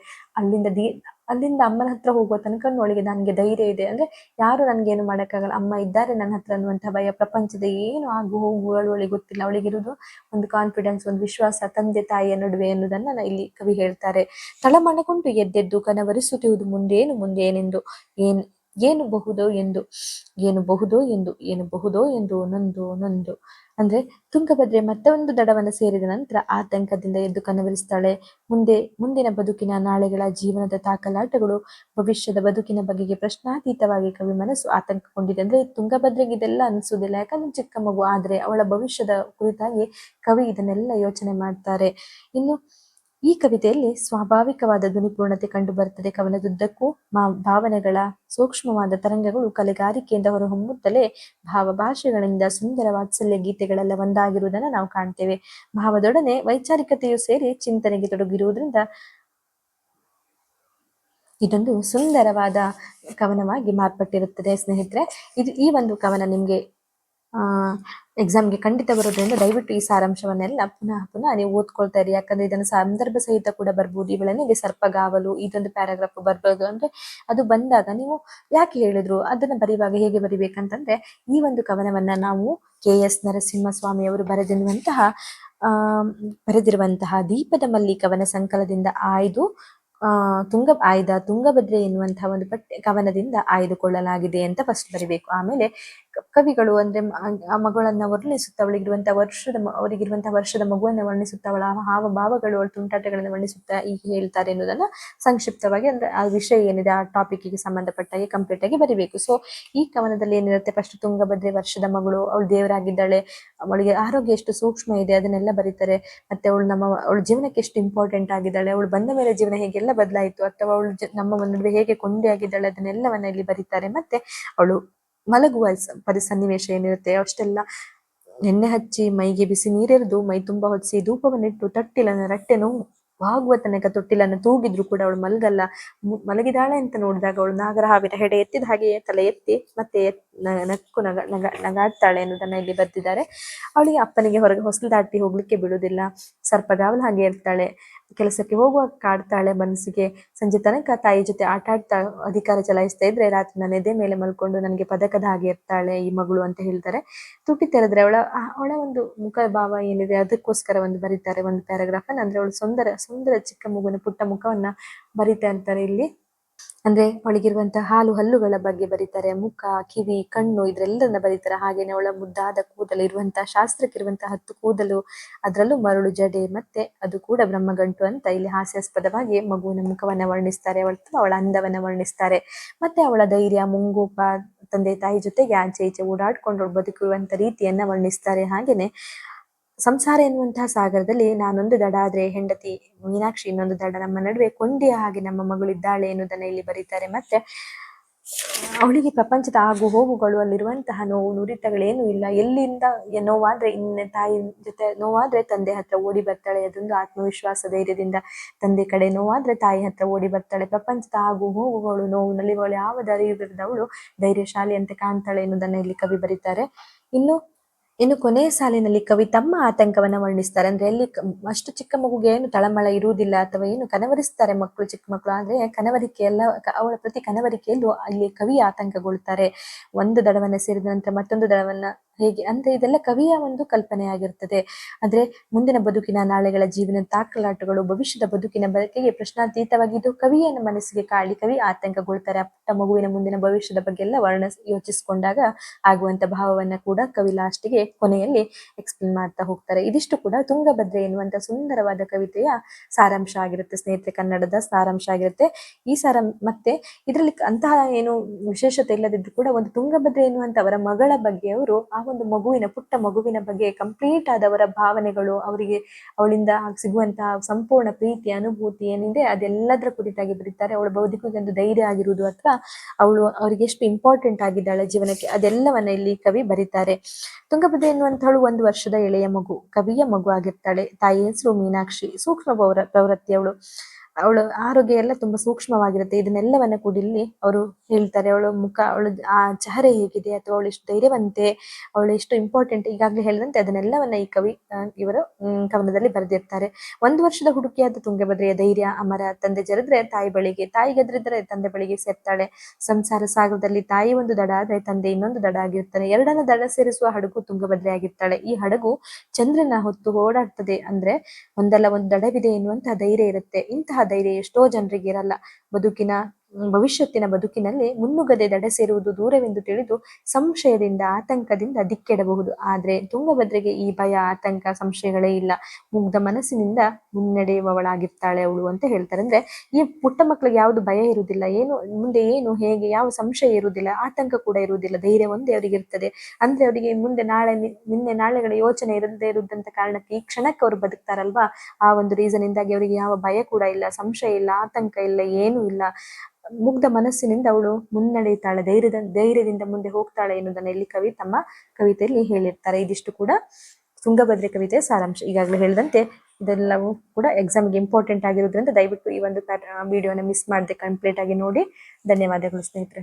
ಅಲ್ಲಿಂದ ಅಮ್ಮನ ಹತ್ರ ಹೋಗುವ ತನಕ ಒಳಗೆ ನನಗೆ ಧೈರ್ಯ ಇದೆ, ಅಂದ್ರೆ ಯಾರು ನನ್ಗೇನು ಮಾಡಕ್ಕಾಗಲ್ಲ, ಅಮ್ಮ ಇದ್ದಾರೆ ನನ್ನ ಹತ್ರ ಅನ್ನುವಂಥ ಭಯ, ಪ್ರಪಂಚದ ಏನು ಆಗು ಹೋಗುಗಳು ಅವಳಿಗೆ ಗೊತ್ತಿಲ್ಲ, ಅವಳಿಗಿರುವುದು ಒಂದು ಕಾನ್ಫಿಡೆನ್ಸ್, ಒಂದು ವಿಶ್ವಾಸ ತಂದೆ ತಾಯಿಯ ನಡುವೆ ಎನ್ನುವುದನ್ನ ಇಲ್ಲಿ ಕವಿ ಹೇಳ್ತಾರೆ. ತಳಮಣಗೊಂಡು ಎದ್ದೆದ್ದು ಕನವರಿಸುತ್ತಿರುವುದು ಮುಂದೇನೆಂದು, ಏನು ಬಹುದೋ ಎಂದು ನೊಂದು. ಅಂದ್ರೆ ತುಂಗಭದ್ರೆ ಮತ್ತೊಂದು ದಡವನ್ನು ಸೇರಿದ ನಂತರ ಆತಂಕದಿಂದ ಎದ್ದು ಕನವರಿಸ್ತಾಳೆ. ಮುಂದಿನ ಬದುಕಿನ, ನಾಳೆಗಳ ಜೀವನದ ತಾಕಲಾಟಗಳು, ಭವಿಷ್ಯದ ಬದುಕಿನ ಬಗೆಗೆ ಪ್ರಶ್ನಾತೀತವಾಗಿ ಕವಿ ಮನಸ್ಸು ಆತಂಕಗೊಂಡಿದೆ. ಅಂದ್ರೆ ತುಂಗಭದ್ರೆಗೆ ಇದೆಲ್ಲ ಅನಿಸುವುದಿಲ್ಲ, ಯಾಕಂದ್ರೆ ಚಿಕ್ಕ ಮಗು, ಆದ್ರೆ ಅವಳ ಭವಿಷ್ಯದ ಕುರಿತಾಗಿ ಕವಿ ಇದನ್ನೆಲ್ಲ ಯೋಚನೆ ಮಾಡ್ತಾರೆ. ಇನ್ನು ಈ ಕವಿತೆಯಲ್ಲಿ ಸ್ವಾಭಾವಿಕವಾದ ಧ್ವನಿಪೂರ್ಣತೆ ಕಂಡು ಬರುತ್ತದೆ. ಕವನದುದ್ದಕ್ಕೂ ಭಾವನೆಗಳ ಸೂಕ್ಷ್ಮವಾದ ತರಂಗಗಳು ಕಲೆಗಾರಿಕೆಯಿಂದ ಹೊರಹೊಮ್ಮುತ್ತಲೇ ಭಾಷೆಗಳಿಂದ ಸುಂದರ ವಾತ್ಸಲ್ಯ ಗೀತೆಗಳೆಲ್ಲ ಒಂದಾಗಿರುವುದನ್ನು ನಾವು ಕಾಣ್ತೇವೆ. ಭಾವದೊಡನೆ ವೈಚಾರಿಕತೆಯು ಸೇರಿ ಚಿಂತನೆಗೆ ತೊಡಗಿರುವುದರಿಂದ ಇದೊಂದು ಸುಂದರವಾದ ಕವನವಾಗಿ ಮಾರ್ಪಟ್ಟಿರುತ್ತದೆ. ಸ್ನೇಹಿತರೆ, ಈ ಒಂದು ಕವನ ನಿಮ್ಗೆ ಎಕ್ಸಾಮ್ಗೆ ಖಂಡಿತ ಬರೋದ್ರಿಂದ ದಯವಿಟ್ಟು ಈ ಸಾರಾಂಶವನ್ನೆಲ್ಲ ಪುನಃ ನೀವು ಓದ್ಕೊಳ್ತಾ ಇರಿ. ಯಾಕಂದ್ರೆ ಇದನ್ನು ಸಂದರ್ಭ ಸಹಿತ ಕೂಡ ಬರ್ಬೋದು. ಇವಳನಿಗೆ ಸರ್ಪಗಾವಲು, ಇದೊಂದು ಪ್ಯಾರಾಗ್ರಾಫ್ ಬರ್ಬೋದು. ಅಂದ್ರೆ ಅದು ಬಂದಾಗ ನೀವು ಯಾಕೆ ಹೇಳಿದ್ರು, ಅದನ್ನ ಬರೆಯುವಾಗ ಹೇಗೆ ಬರಿಬೇಕಂತಂದ್ರೆ, ಈ ಒಂದು ಕವನವನ್ನ ನಾವು KS ನರಸಿಂಹಸ್ವಾಮಿ ಅವರು ಬರೆದಿರುವಂತಹ ದೀಪದ ಮಲ್ಲಿ ಕವನ ಸಂಕಲನದಿಂದ ಆಯ್ದು ತುಂಗಭದ್ರೆ ಎನ್ನುವಂತಹ ಒಂದು ಕವನದಿಂದ ಆಯ್ದುಕೊಳ್ಳಲಾಗಿದೆ ಅಂತ ಫಸ್ಟ್ ಬರಿಬೇಕು. ಆಮೇಲೆ ಕವಿಗಳು ಅಂದ್ರೆ ಆ ಮಗಳನ್ನ ವರ್ಣಿಸುತ್ತಾ ಅವರಿಗಿರುವಂತಹ ವರ್ಷದ ಮಗುವನ್ನ ವರ್ಣಿಸುತ್ತಾ ಅವಳ ಹಾವಭಾವಗಳು, ಅವಳ ತುಂಟಾಟಗಳನ್ನ ವರ್ಣಿಸುತ್ತಾ ಈಗ ಹೇಳ್ತಾರೆ ಎನ್ನುವುದನ್ನ ಸಂಕ್ಷಿಪ್ತವಾಗಿ ಅಂದ್ರೆ ಆ ವಿಷಯ ಏನಿದೆ ಆ ಟಾಪಿಕ್ಗೆ ಸಂಬಂಧಪಟ್ಟಾಗೆ ಕಂಪ್ಲೀಟ್ ಆಗಿ ಬರಿಬೇಕು. ಸೊ ಈ ಕವನದಲ್ಲಿ ಏನಿರುತ್ತೆ, ಫಸ್ಟ್ ತುಂಗಭದ್ರೆ ವರ್ಷದ ಮಗಳು, ಅವಳು ದೇವರಾಗಿದ್ದಾಳೆ, ಅವಳಿಗೆ ಆರೋಗ್ಯ ಎಷ್ಟು ಸೂಕ್ಷ್ಮ ಇದೆ ಅದನ್ನೆಲ್ಲ ಬರೀತಾರೆ. ಮತ್ತೆ ಅವಳ ಜೀವನಕ್ಕೆ ಎಷ್ಟು ಇಂಪಾರ್ಟೆಂಟ್ ಆಗಿದ್ದಾಳೆ, ಅವಳು ಬಂದ ಮೇಲೆ ಜೀವನ ಹೇಗೆಲ್ಲ ಬದಲಾಯಿತು, ಅಥವಾ ಅವಳು ನಮ್ಮ ನಡುವೆ ಹೇಗೆ ಕೊಂಡೆ ಆಗಿದ್ದಾಳೆ ಅದನ್ನೆಲ್ಲವನ್ನ ಇಲ್ಲಿ ಬರೀತಾರೆ. ಮತ್ತೆ ಅವಳು ಮಲಗುವ ಸನ್ನಿವೇಶ ಏನಿರುತ್ತೆ ಅಷ್ಟೆಲ್ಲ ಎಣ್ಣೆ ಹಚ್ಚಿ ಮೈಗೆ ಬಿಸಿ ನೀರೆರೆದು ಮೈ ತುಂಬಾ ಹೊತ್ತಿಸಿ ಧೂಪವನ್ನಿಟ್ಟು ತಟ್ಟಿಲನ್ನ ರಟ್ಟೆ ನೋವು ಆಗುವ ತನಕ ತೊಟ್ಟಿಲನ್ನು ತೂಗಿದ್ರು ಕೂಡ ಅವಳು ಮಲಗಲ್ಲ. ಮಲಗಿದಾಳೆ ಅಂತ ನೋಡಿದಾಗ ಅವಳು ನಾಗರಹಾವಿನ ಹೆಡೆ ಎತ್ತಿದ ಹಾಗೆಯೇ ತಲೆ ಎತ್ತಿ ಮತ್ತೆ ನಗಾಡ್ತಾಳೆ ಅನ್ನೋದನ್ನ ಇಲ್ಲಿ ಬರ್ದಿದ್ದಾರೆ. ಅವಳಿಗೆ ಅಪ್ಪನಿಗೆ ಹೊರಗೆ ಹೊಸಲು ದಾಟಿ ಹೋಗ್ಲಿಕ್ಕೆ ಬಿಡುವುದಿಲ್ಲ, ಸರ್ಪಗಾವಲು ಹಾಗೆ ಇರ್ತಾಳೆ, ಕೆಲಸಕ್ಕೆ ಹೋಗುವಾಗ ಕಾಡ್ತಾಳೆ ಮನಸ್ಸಿಗೆ, ಸಂಜೆ ತನಕ ತಾಯಿ ಜೊತೆ ಆಟ ಆಡ್ತಾ ಅಧಿಕಾರ ಚಲಾಯಿಸ್ತಾ ಇದ್ರೆ ರಾತ್ರಿ ನನ್ನ ಎದೆ ಮೇಲೆ ಮಲ್ಕೊಂಡು ನನಗೆ ಪದಕದ ಹಾಗೆ ಇರ್ತಾಳೆ ಈ ಮಗಳು ಅಂತ ಹೇಳ್ತಾರೆ. ತುಟಿ ತೆರೆದ್ರೆ ಅವಳ ಒಂದು ಮುಖ ಭಾವ ಏನಿದೆ ಅದಕ್ಕೋಸ್ಕರ ಒಂದು ಬರೀತಾರೆ ಒಂದು ಪ್ಯಾರಾಗ್ರಾಫ್ ಅನ್ನ. ಅಂದ್ರೆ ಅವಳು ಸುಂದರ ಚಿಕ್ಕ ಮಗುವಿನ ಪುಟ್ಟ ಮುಖವನ್ನ ಬರೀತಾ ಇರ್ತಾರೆ ಇಲ್ಲಿ. ಅಂದ್ರೆ ಅವಳಿಗಿರುವಂತಹ ಹಾಲು ಹಲ್ಲುಗಳ ಬಗ್ಗೆ ಬರೀತಾರೆ, ಮುಖ, ಕಿವಿ, ಕಣ್ಣು ಇದ್ರೆಲ್ಲರನ್ನ ಬರೀತಾರೆ. ಹಾಗೇನೆ ಅವಳ ಮುದ್ದಾದ ಕೂದಲು ಇರುವಂತಹ ಶಾಸ್ತ್ರಕ್ಕಿರುವಂತಹ 10 ಕೂದಲು, ಅದರಲ್ಲೂ ಮರಳು ಜಡೆ, ಮತ್ತೆ ಅದು ಕೂಡ ಬ್ರಹ್ಮಗಂಟು ಅಂತ ಇಲ್ಲಿ ಹಾಸ್ಯಾಸ್ಪದವಾಗಿ ಮಗುವಿನ ಮುಖವನ್ನ ವರ್ಣಿಸ್ತಾರೆ, ಅವಳ ಅಂದವನ್ನ ವರ್ಣಿಸ್ತಾರೆ. ಮತ್ತೆ ಅವಳ ಧೈರ್ಯ, ಮುಂಗೋಪ, ತಂದೆ ತಾಯಿ ಜೊತೆಗೆ ಆಚೆ ಈಚೆ ಓಡಾಡ್ಕೊಂಡು ಬದುಕುವಂತ ರೀತಿಯನ್ನ ವರ್ಣಿಸ್ತಾರೆ. ಹಾಗೇನೆ ಸಂಸಾರ ಎನ್ನುವಂತಹ ಸಾಗರದಲ್ಲಿ ನಾನೊಂದು ದಡ ಆದ್ರೆ ಹೆಂಡತಿ ಮೀನಾಕ್ಷಿ ಇನ್ನೊಂದು ದಡ, ನಮ್ಮ ನಡುವೆ ಕೊಂಡಿಯ ಹಾಗೆ ನಮ್ಮ ಮಗಳಿದ್ದಾಳೆ ಎನ್ನುವುದನ್ನ ಇಲ್ಲಿ ಬರೀತಾರೆ. ಮತ್ತೆ ಅವಳಿಗೆ ಪ್ರಪಂಚದ ಆಗು ಹೋಗುಗಳು, ಅಲ್ಲಿರುವಂತಹ ನೋವು ನುರಿತಗಳೇನು ಇಲ್ಲ, ಎಲ್ಲಿಂದ ನೋವಾದ್ರೆ ತಾಯಿ ಜೊತೆ ನೋವಾದ್ರೆ ತಂದೆ ಹತ್ರ ಓಡಿ ಬರ್ತಾಳೆ, ಅದೊಂದು ಆತ್ಮವಿಶ್ವಾಸ ಧೈರ್ಯದಿಂದ. ತಂದೆ ಕಡೆ ನೋವಾದ್ರೆ ತಾಯಿ ಹತ್ರ ಓಡಿ ಬರ್ತಾಳೆ, ಪ್ರಪಂಚದ ಆಗು ಹೋಗುಗಳು ನೋವು ನಲಿಗಳು ಯಾವ ಧೈರ್ಯವಿಲ್ಲದವಳು ಧೈರ್ಯಶಾಲಿ ಅಂತ ಕಾಣ್ತಾಳೆ ಎನ್ನುವುದನ್ನ ಇಲ್ಲಿ ಕವಿ ಬರೀತಾರೆ. ಇನ್ನು ಕೊನೆಯ ಸಾಲಿನಲ್ಲಿ ಕವಿ ತಮ್ಮ ಆತಂಕವನ್ನ ವರ್ಣಿಸ್ತಾರೆ. ಅಂದ್ರೆ ಅಲ್ಲಿ ಅಷ್ಟು ಚಿಕ್ಕ ಮಗುಗೆ ಏನು ತಳಮಳ ಇರುವುದಿಲ್ಲ ಅಥವಾ ಏನು ಕನವರಿಸ್ತಾರೆ ಮಕ್ಕಳು, ಚಿಕ್ಕ ಮಕ್ಕಳು, ಆದ್ರೆ ಕನವರಿಕೆ ಎಲ್ಲ ಅವಳ ಪ್ರತಿ ಕನವರಿಕೆಯಲ್ಲೂ ಅಲ್ಲಿ ಕವಿ ಆತಂಕಗೊಳ್ತಾರೆ. ಒಂದು ದಡವನ್ನ ಸೇರಿದ ನಂತರ ಮತ್ತೊಂದು ದಡವನ್ನ ಹೇಗೆ ಅಂದ್ರೆ ಇದೆಲ್ಲ ಕವಿಯ ಒಂದು ಕಲ್ಪನೆ ಆಗಿರ್ತದೆ. ಆದ್ರೆ ಮುಂದಿನ ಬದುಕಿನ ನಾಳೆಗಳ ಜೀವನ ತಾಕಲಾಟಗಳು, ಭವಿಷ್ಯದ ಬದುಕಿನ ಬದುಕಿಗೆ ಪ್ರಶ್ನಾತೀತವಾಗಿ ಇದು ಕವಿಯ ಮನಸ್ಸಿಗೆ ಕಾಳಿ ಕವಿ ಆತಂಕಗೊಳ್ತಾರೆ. ಆ ಪುಟ್ಟ ಮಗುವಿನ ಮುಂದಿನ ಭವಿಷ್ಯದ ಬಗ್ಗೆ ಎಲ್ಲ ಯೋಚಿಸಿಕೊಂಡಾಗ ಆಗುವಂತ ಭಾವವನ್ನ ಕೂಡ ಕವಿ ಲಾಸ್ಟ್ಗೆ ಕೊನೆಯಲ್ಲಿ ಎಕ್ಸ್ಪ್ಲೇನ್ ಮಾಡ್ತಾ ಹೋಗ್ತಾರೆ. ಇದಿಷ್ಟು ಕೂಡ ತುಂಗಭದ್ರೆ ಎನ್ನುವಂತ ಸುಂದರವಾದ ಕವಿತೆಯ ಸಾರಾಂಶ ಆಗಿರುತ್ತೆ ಸ್ನೇಹಿತರೆ, ಕನ್ನಡದ ಸಾರಾಂಶ ಆಗಿರುತ್ತೆ ಈ ಮತ್ತೆ ಇದರಲ್ಲಿ ಅಂತಹ ಏನು ವಿಶೇಷತೆ ಇಲ್ಲದಿದ್ರು ಕೂಡ ಒಂದು ತುಂಗಭದ್ರೆ ಎನ್ನುವಂತ ಅವರ ಮಗಳ ಬಗ್ಗೆ ಅವರು ಆ ಒಂದು ಪುಟ್ಟ ಮಗುವಿನ ಬಗ್ಗೆ ಕಂಪ್ಲೀಟ್ ಆದವರ ಭಾವನೆಗಳು, ಅವಳಿಂದ ಸಿಗುವಂತಹ ಸಂಪೂರ್ಣ ಪ್ರೀತಿ ಅನುಭೂತಿ ಏನಿದೆ ಅದೆಲ್ಲದರ ಕುರಿತಾಗಿ ಬರೀತಾರೆ. ಅವಳ ಬದುಕಿಗೆ ಒಂದು ಧೈರ್ಯ ಆಗಿರುವುದು ಅಥವಾ ಅವರಿಗೆ ಎಷ್ಟು ಇಂಪಾರ್ಟೆಂಟ್ ಆಗಿದ್ದಾಳೆ ಜೀವನಕ್ಕೆ ಅದೆಲ್ಲವನ್ನ ಇಲ್ಲಿ ಕವಿ ಬರೀತಾರೆ. ತುಂಗಭದ್ರೆ ಎನ್ನುವಂತಹಳು 1 ವರ್ಷದ ಎಳೆಯ ಮಗು, ಕವಿಯ ಮಗು ಆಗಿರ್ತಾಳೆ. ತಾಯಿ ಹೆಸರು ಮೀನಾಕ್ಷಿ, ಸೂಕ್ಷ್ಮ ಪ್ರವೃತ್ತಿ ಅವಳ ಆರೋಗ್ಯ ಎಲ್ಲ ತುಂಬಾ ಸೂಕ್ಷ್ಮವಾಗಿರುತ್ತೆ. ಇದನ್ನೆಲ್ಲವನ್ನ ಕೂಡ ಇಲ್ಲಿ ಅವರು ಹೇಳ್ತಾರೆ. ಅವಳ ಮುಖ, ಆ ಚಹರೆ ಹೇಗಿದೆ, ಅಥವಾ ಅವಳು ಎಷ್ಟು ಧೈರ್ಯವಂತೆ, ಅವಳು ಎಷ್ಟು ಇಂಪಾರ್ಟೆಂಟ್, ಈಗಾಗಲೇ ಹೇಳಿದಂತೆ ಅದನ್ನೆಲ್ಲವನ್ನ ಈ ಇವರು ಕವನದಲ್ಲಿ ಬರೆದಿರ್ತಾರೆ. 1 ವರ್ಷದ ಹುಡುಕಿಯಾದ ತುಂಗಭದ್ರೆಯ ಧೈರ್ಯ ಅಮರ, ತಂದೆ ಜರಿದ್ರೆ ತಾಯಿ ಬಳಿಗೆ, ತಾಯಿ ಗೆದ್ರಿದ್ರೆ ತಂದೆ ಬಳಿಗೆ ಸೇರ್ತಾಳೆ. ಸಂಸಾರ ಸಾಗರದಲ್ಲಿ ತಾಯಿ ಒಂದು ದಡ ಆದ್ರೆ ತಂದೆ ಇನ್ನೊಂದು ದಡ ಆಗಿರ್ತಾನೆ. ಎರಡನ್ನ ದಡ ಸೇರಿಸುವ ಹಡಗು ತುಂಗಭದ್ರೆ ಆಗಿರ್ತಾಳೆ. ಈ ಹಡಗು ಚಂದ್ರನ ಹೊತ್ತು ಓಡಾಡ್ತದೆ, ಅಂದ್ರೆ ಒಂದಲ್ಲ ಒಂದು ದಡವಿದೆ ಎನ್ನುವಂತಹ ಧೈರ್ಯ ಇರುತ್ತೆ. ಇಂತಹ ಧೈರ್ಯ ಎಷ್ಟೋ ಜನರಿಗೆ ಇರಲ್ಲ. ಭವಿಷ್ಯತ್ತಿನ ಬದುಕಿನಲ್ಲಿ ಮುನ್ನುಗ್ಗದೆ ದಡ ಸೇರುವುದು ದೂರವೆಂದು ತಿಳಿದು ಸಂಶಯದಿಂದ ಆತಂಕದಿಂದ ದಿಕ್ಕೆಡಬಹುದು. ಆದ್ರೆ ತುಂಗಭದ್ರೆಗೆ ಈ ಭಯ, ಆತಂಕ, ಸಂಶಯಗಳೇ ಇಲ್ಲ. ಮುಗ್ಧ ಮನಸ್ಸಿನಿಂದ ಮುನ್ನಡೆಯುವವಳಾಗಿರ್ತಾಳೆ ಅವಳು ಅಂತ ಹೇಳ್ತಾರೆ. ಅಂದ್ರೆ ಈ ಪುಟ್ಟ ಮಕ್ಕಳಿಗೆ ಯಾವುದು ಭಯ ಇರುವುದಿಲ್ಲ, ಮುಂದೆ ಏನು ಹೇಗೆ ಯಾವ ಸಂಶಯ ಇರುವುದಿಲ್ಲ, ಆತಂಕ ಕೂಡ ಇರುವುದಿಲ್ಲ, ಧೈರ್ಯ ಒಂದೇ ಅವರಿಗೆ ಇರ್ತದೆ. ಅಂದ್ರೆ ಅವರಿಗೆ ಮುಂದೆ ನಾಳೆಗಳ ಯೋಚನೆ ಇರದೇ ಇರುದಂತ ಕಾರಣಕ್ಕೆ ಈ ಕ್ಷಣಕ್ಕೆ ಅವರು ಬದುಕ್ತಾರಲ್ವಾ, ಆ ಒಂದು ರೀಸನ್ ಇಂದಾಗಿ ಅವರಿಗೆ ಯಾವ ಭಯ ಕೂಡ ಇಲ್ಲ, ಸಂಶಯ ಇಲ್ಲ, ಆತಂಕ ಇಲ್ಲ, ಏನೂ ಇಲ್ಲ. ಮುಗ್ಧ ಮನಸ್ಸಿನಿಂದ ಅವಳು ಮುನ್ನಡೆಯುತ್ತಾಳೆ, ಧೈರ್ಯದಿಂದ ಮುಂದೆ ಹೋಗ್ತಾಳೆ ಎನ್ನುವುದನ್ನ ಇಲ್ಲಿ ಕವಿ ತಮ್ಮ ಕವಿತೆಯಲ್ಲಿ ಹೇಳಿರ್ತಾರೆ. ಇದಿಷ್ಟು ಕೂಡ ತುಂಗಭದ್ರೆ ಕವಿತೆಯ ಸಾರಾಂಶ. ಈಗಾಗಲೇ ಹೇಳಿದಂತೆ ಇದೆಲ್ಲವೂ ಕೂಡ ಎಕ್ಸಾಮ್ಗೆ ಇಂಪಾರ್ಟೆಂಟ್ ಆಗಿರೋದ್ರಿಂದ ದಯವಿಟ್ಟು ಈ ಒಂದು ವಿಡಿಯೋನ ಮಿಸ್ ಮಾಡದೆ ಕಂಪ್ಲೀಟ್ ಆಗಿ ನೋಡಿ. ಧನ್ಯವಾದಗಳು ಸ್ನೇಹಿತರೆ.